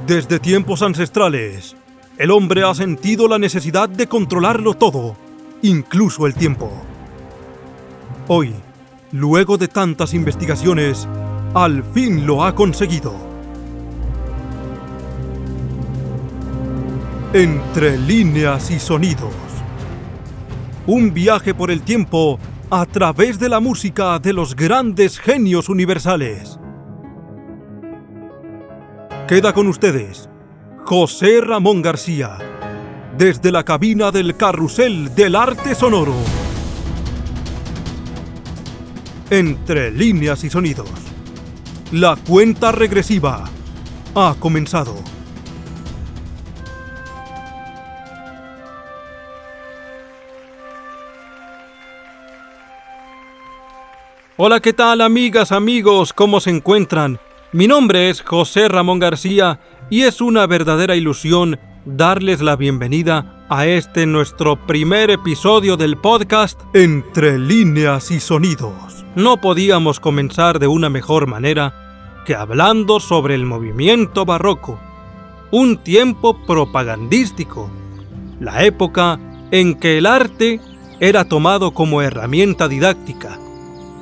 Desde tiempos ancestrales, el hombre ha sentido la necesidad de controlarlo todo, incluso el tiempo. Hoy, luego de tantas investigaciones, al fin lo ha conseguido. Entre líneas y sonidos. Un viaje por el tiempo a través de la música de los grandes genios universales. Queda con ustedes, José Ramón García, desde la cabina del Carrusel del Arte Sonoro. Entre líneas y sonidos. La cuenta regresiva ha comenzado. Hola, ¿qué tal, amigas, amigos? ¿Cómo se encuentran? Mi nombre es José Ramón García y es una verdadera ilusión darles la bienvenida a nuestro primer episodio del podcast Entre líneas y sonidos. No podíamos comenzar de una mejor manera que hablando sobre el movimiento barroco, un tiempo propagandístico, la época en que el arte era tomado como herramienta didáctica.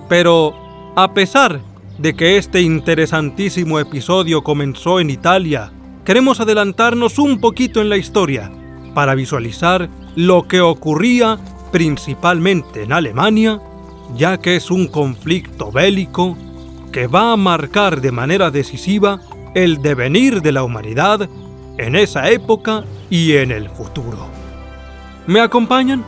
Pero, a pesar de que este interesantísimo episodio comenzó en Italia, queremos adelantarnos un poquito en la historia para visualizar lo que ocurría principalmente en Alemania, ya que es un conflicto bélico que va a marcar de manera decisiva el devenir de la humanidad en esa época y en el futuro. ¿Me acompañan?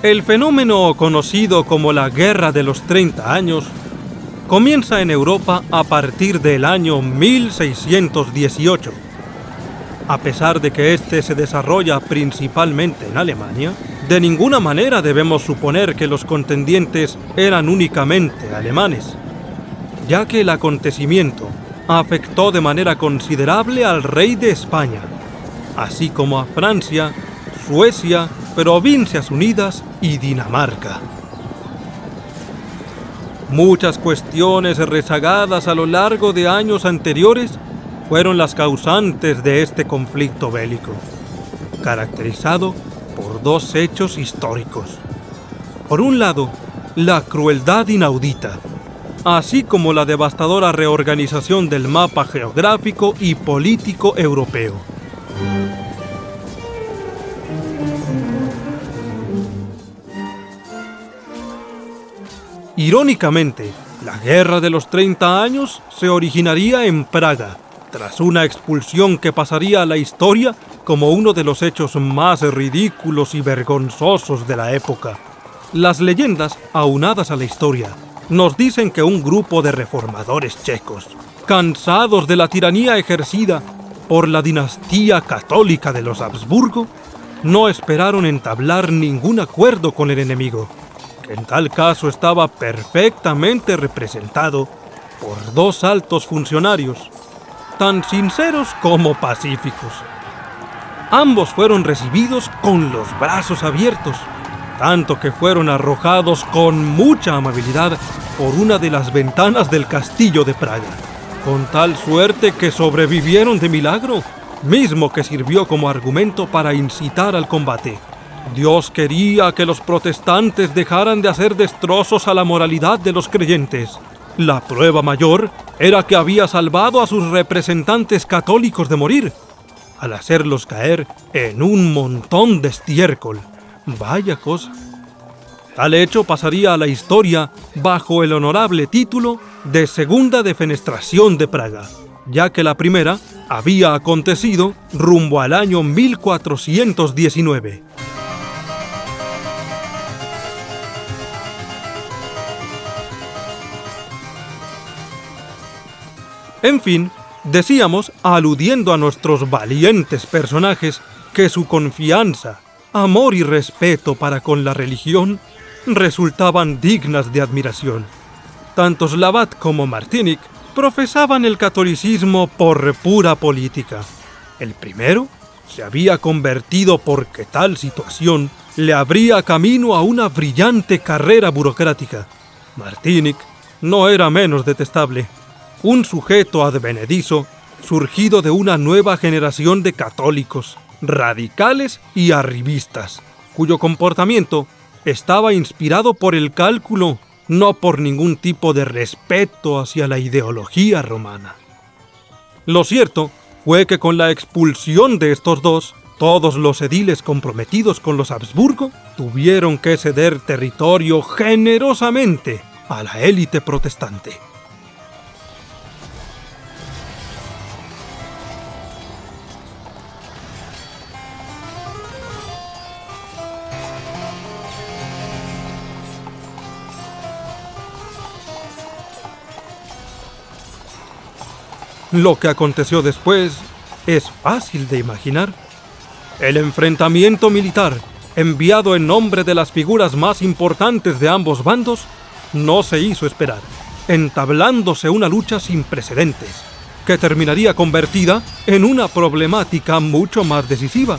El fenómeno conocido como la Guerra de los 30 años comienza en Europa a partir del año 1618. A pesar de que este se desarrolla principalmente en Alemania, de ninguna manera debemos suponer que los contendientes eran únicamente alemanes, ya que el acontecimiento afectó de manera considerable al rey de España, así como a Francia, Suecia, Provincias Unidas y Dinamarca. Muchas cuestiones rezagadas a lo largo de años anteriores fueron las causantes de este conflicto bélico, caracterizado por dos hechos históricos. Por un lado, la crueldad inaudita, así como la devastadora reorganización del mapa geográfico y político europeo. Irónicamente, la Guerra de los 30 años se originaría en Praga, tras una expulsión que pasaría a la historia como uno de los hechos más ridículos y vergonzosos de la época. Las leyendas, aunadas a la historia, nos dicen que un grupo de reformadores checos, cansados de la tiranía ejercida por la dinastía católica de los Habsburgo, no esperaron entablar ningún acuerdo con el enemigo, que en tal caso estaba perfectamente representado por dos altos funcionarios, tan sinceros como pacíficos. Ambos fueron recibidos con los brazos abiertos, tanto que fueron arrojados con mucha amabilidad por una de las ventanas del castillo de Praga, con tal suerte que sobrevivieron de milagro, mismo que sirvió como argumento para incitar al combate. Dios quería que los protestantes dejaran de hacer destrozos a la moralidad de los creyentes. La prueba mayor era que había salvado a sus representantes católicos de morir, al hacerlos caer en un montón de estiércol. Vaya cosa. Tal hecho pasaría a la historia bajo el honorable título de Segunda Defenestración de Praga, ya que la primera había acontecido rumbo al año 1419. En fin, decíamos, aludiendo a nuestros valientes personajes, que su confianza, amor y respeto para con la religión resultaban dignas de admiración. Tanto Slavat como Martinic profesaban el catolicismo por pura política. El primero se había convertido porque tal situación le abría camino a una brillante carrera burocrática. Martinic no era menos detestable, un sujeto advenedizo surgido de una nueva generación de católicos, radicales y arribistas, cuyo comportamiento estaba inspirado por el cálculo, no por ningún tipo de respeto hacia la ideología romana. Lo cierto fue que con la expulsión de estos dos, todos los ediles comprometidos con los Habsburgo tuvieron que ceder territorio generosamente a la élite protestante. Lo que aconteció después es fácil de imaginar. El enfrentamiento militar, enviado en nombre de las figuras más importantes de ambos bandos, no se hizo esperar, entablándose una lucha sin precedentes, que terminaría convertida en una problemática mucho más decisiva.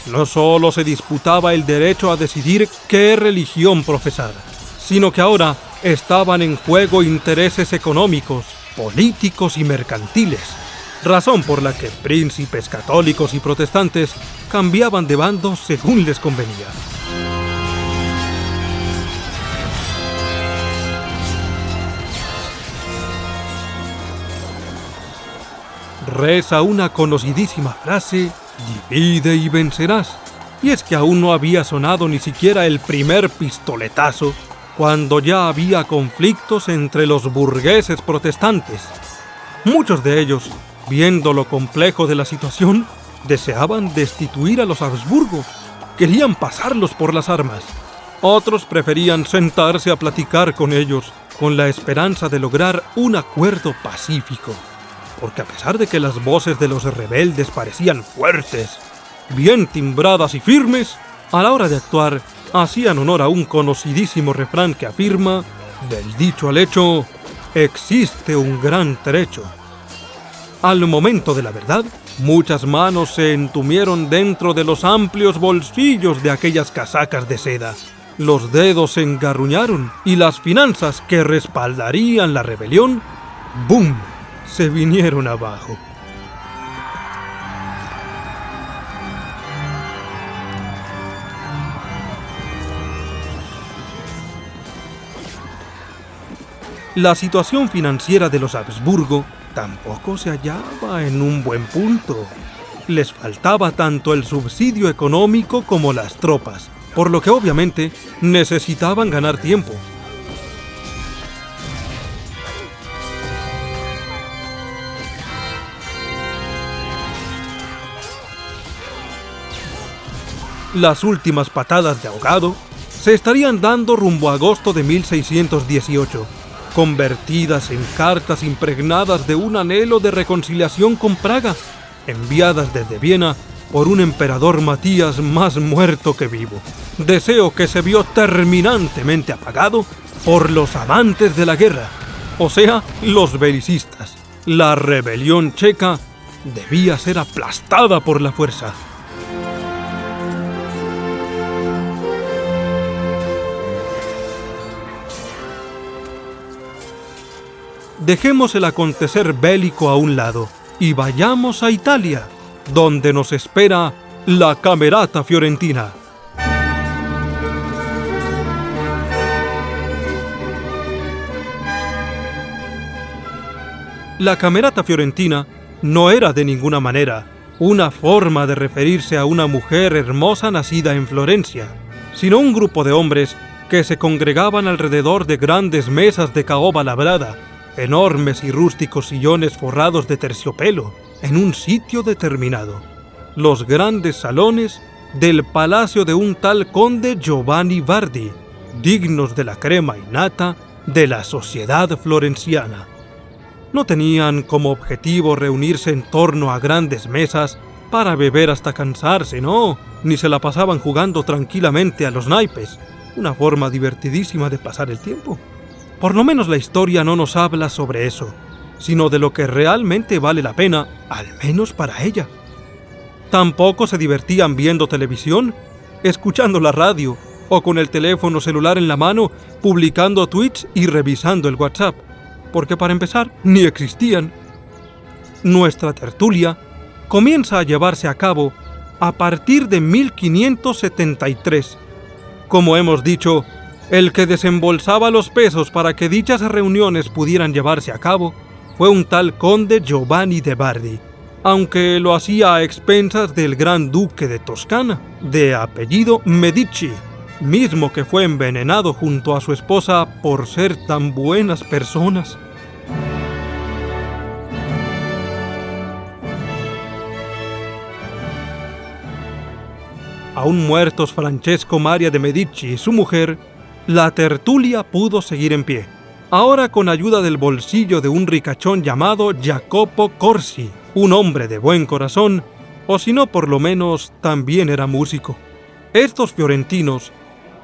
No solo se disputaba el derecho a decidir qué religión profesar, sino que ahora estaban en juego intereses económicos, políticos y mercantiles, razón por la que príncipes católicos y protestantes cambiaban de bando según les convenía. Reza una conocidísima frase: divide y vencerás. Y es que aún no había sonado ni siquiera el primer pistoletazo cuando ya había conflictos entre los burgueses protestantes. Muchos de ellos, viendo lo complejo de la situación, deseaban destituir a los Habsburgo, querían pasarlos por las armas. Otros preferían sentarse a platicar con ellos, con la esperanza de lograr un acuerdo pacífico, porque a pesar de que las voces de los rebeldes parecían fuertes, bien timbradas y firmes, a la hora de actuar hacían honor a un conocidísimo refrán que afirma: del dicho al hecho, existe un gran trecho. Al momento de la verdad, muchas manos se entumieron dentro de los amplios bolsillos de aquellas casacas de seda. Los dedos se engarruñaron y las finanzas que respaldarían la rebelión, ¡boom!, se vinieron abajo. La situación financiera de los Habsburgo tampoco se hallaba en un buen punto. Les faltaba tanto el subsidio económico como las tropas, por lo que obviamente necesitaban ganar tiempo. Las últimas patadas de ahogado se estarían dando rumbo a agosto de 1618, convertidas en cartas impregnadas de un anhelo de reconciliación con Praga, enviadas desde Viena por un emperador Matías más muerto que vivo. Deseo que se vio terminantemente apagado por los amantes de la guerra, o sea, los belicistas. La rebelión checa debía ser aplastada por la fuerza. Dejemos el acontecer bélico a un lado y vayamos a Italia, donde nos espera la Camerata Fiorentina. La Camerata Fiorentina no era de ninguna manera una forma de referirse a una mujer hermosa nacida en Florencia, sino un grupo de hombres que se congregaban alrededor de grandes mesas de caoba labrada, enormes y rústicos sillones forrados de terciopelo, en un sitio determinado: los grandes salones del palacio de un tal conde Giovanni Bardi, dignos de la crema innata de la sociedad florenciana. No tenían como objetivo reunirse en torno a grandes mesas para beber hasta cansarse, no, ni se la pasaban jugando tranquilamente a los naipes, una forma divertidísima de pasar el tiempo. Por lo menos la historia no nos habla sobre eso, sino de lo que realmente vale la pena, al menos para ella. Tampoco se divertían viendo televisión, escuchando la radio o con el teléfono celular en la mano, publicando tweets y revisando el WhatsApp, porque para empezar ni existían. Nuestra tertulia comienza a llevarse a cabo a partir de 1573. Como hemos dicho, el que desembolsaba los pesos para que dichas reuniones pudieran llevarse a cabo fue un tal conde Giovanni de Bardi, aunque lo hacía a expensas del gran duque de Toscana, de apellido Medici, mismo que fue envenenado junto a su esposa por ser tan buenas personas. Aún muertos Francesco Maria de Medici y su mujer, la tertulia pudo seguir en pie, ahora con ayuda del bolsillo de un ricachón llamado Jacopo Corsi, un hombre de buen corazón, o si no por lo menos también era músico. Estos fiorentinos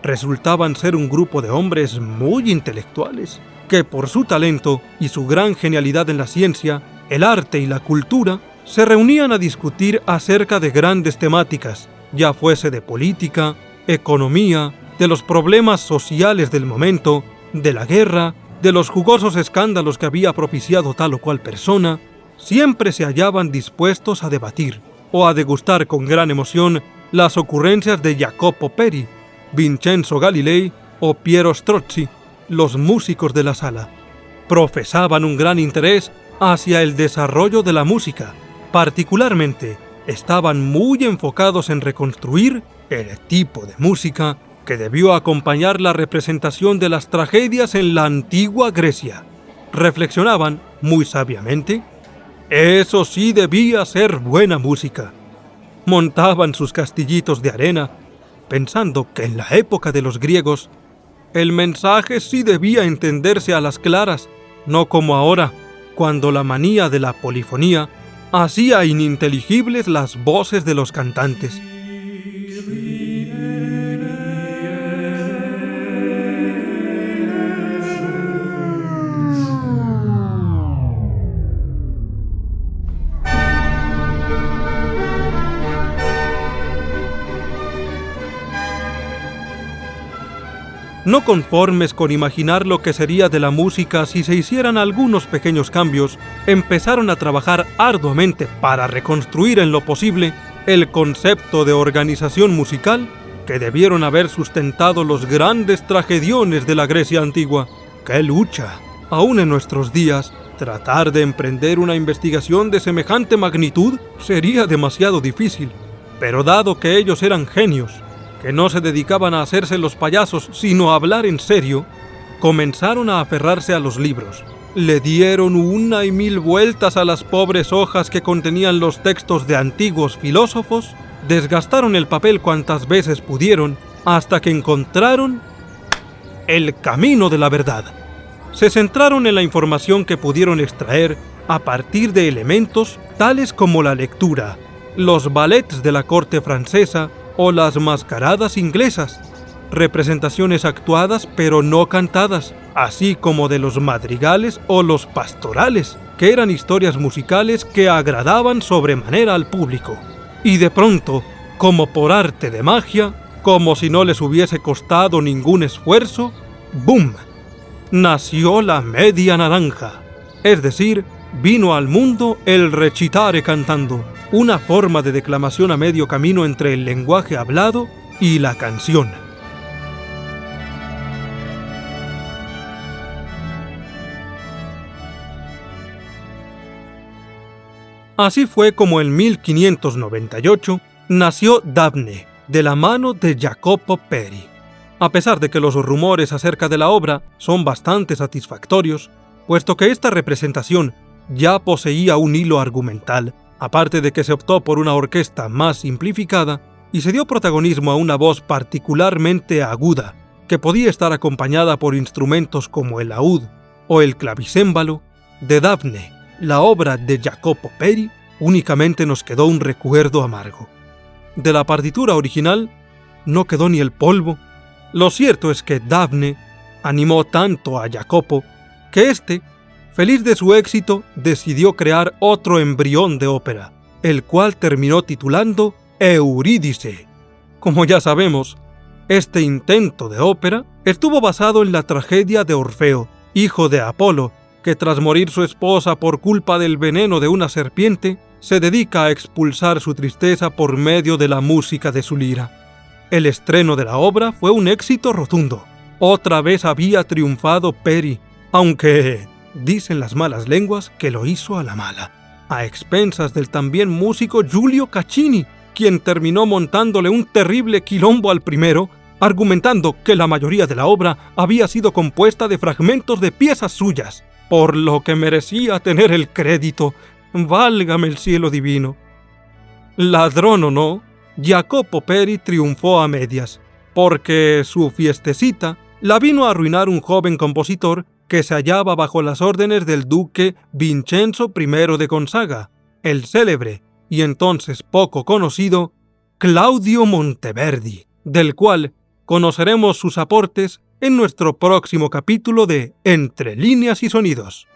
resultaban ser un grupo de hombres muy intelectuales, que por su talento y su gran genialidad en la ciencia, el arte y la cultura, se reunían a discutir acerca de grandes temáticas, ya fuese de política, economía, de los problemas sociales del momento, de la guerra, de los jugosos escándalos que había propiciado tal o cual persona. Siempre se hallaban dispuestos a debatir o a degustar con gran emoción las ocurrencias de Jacopo Peri, Vincenzo Galilei o Piero Strozzi, los músicos de la sala. Profesaban un gran interés hacia el desarrollo de la música. Particularmente, estaban muy enfocados en reconstruir el tipo de música que debió acompañar la representación de las tragedias en la antigua Grecia. Reflexionaban, muy sabiamente, eso sí debía ser buena música. Montaban sus castillitos de arena, pensando que en la época de los griegos, el mensaje sí debía entenderse a las claras, no como ahora, cuando la manía de la polifonía hacía ininteligibles las voces de los cantantes. No conformes con imaginar lo que sería de la música si se hicieran algunos pequeños cambios, empezaron a trabajar arduamente para reconstruir en lo posible el concepto de organización musical que debieron haber sustentado los grandes tragediones de la Grecia antigua. ¡Qué lucha! Aún en nuestros días, tratar de emprender una investigación de semejante magnitud sería demasiado difícil, pero dado que ellos eran genios, que no se dedicaban a hacerse los payasos, sino a hablar en serio, comenzaron a aferrarse a los libros. Le dieron una y mil vueltas a las pobres hojas que contenían los textos de antiguos filósofos, desgastaron el papel cuantas veces pudieron, hasta que encontraron el camino de la verdad. Se centraron en la información que pudieron extraer a partir de elementos tales como la lectura, los ballets de la corte francesa, o las mascaradas inglesas, representaciones actuadas pero no cantadas, así como de los madrigales o los pastorales, que eran historias musicales que agradaban sobremanera al público. Y de pronto, como por arte de magia, como si no les hubiese costado ningún esfuerzo, ¡boom!, nació la media naranja, es decir, vino al mundo el recitare cantando, una forma de declamación a medio camino entre el lenguaje hablado y la canción. Así fue como en 1598 nació Dafne, de la mano de Jacopo Peri. A pesar de que los rumores acerca de la obra son bastante satisfactorios, puesto que esta representación ya poseía un hilo argumental, aparte de que se optó por una orquesta más simplificada y se dio protagonismo a una voz particularmente aguda, que podía estar acompañada por instrumentos como el laúd o el clavicémbalo, de Dafne, la obra de Jacopo Peri, únicamente nos quedó un recuerdo amargo. De la partitura original no quedó ni el polvo. Lo cierto es que Dafne animó tanto a Jacopo que éste, feliz de su éxito, decidió crear otro embrión de ópera, el cual terminó titulando Eurídice. Como ya sabemos, este intento de ópera estuvo basado en la tragedia de Orfeo, hijo de Apolo, que tras morir su esposa por culpa del veneno de una serpiente, se dedica a expulsar su tristeza por medio de la música de su lira. El estreno de la obra fue un éxito rotundo. Otra vez había triunfado Peri, aunque dicen las malas lenguas que lo hizo a la mala, a expensas del también músico Giulio Caccini, quien terminó montándole un terrible quilombo al primero, argumentando que la mayoría de la obra había sido compuesta de fragmentos de piezas suyas, por lo que merecía tener el crédito. Válgame el cielo divino. Ladrón o no, Jacopo Peri triunfó a medias, porque su fiestecita la vino a arruinar un joven compositor que se hallaba bajo las órdenes del duque Vincenzo I de Gonzaga, el célebre y entonces poco conocido Claudio Monteverdi, del cual conoceremos sus aportes en nuestro próximo capítulo de Entre líneas y sonidos.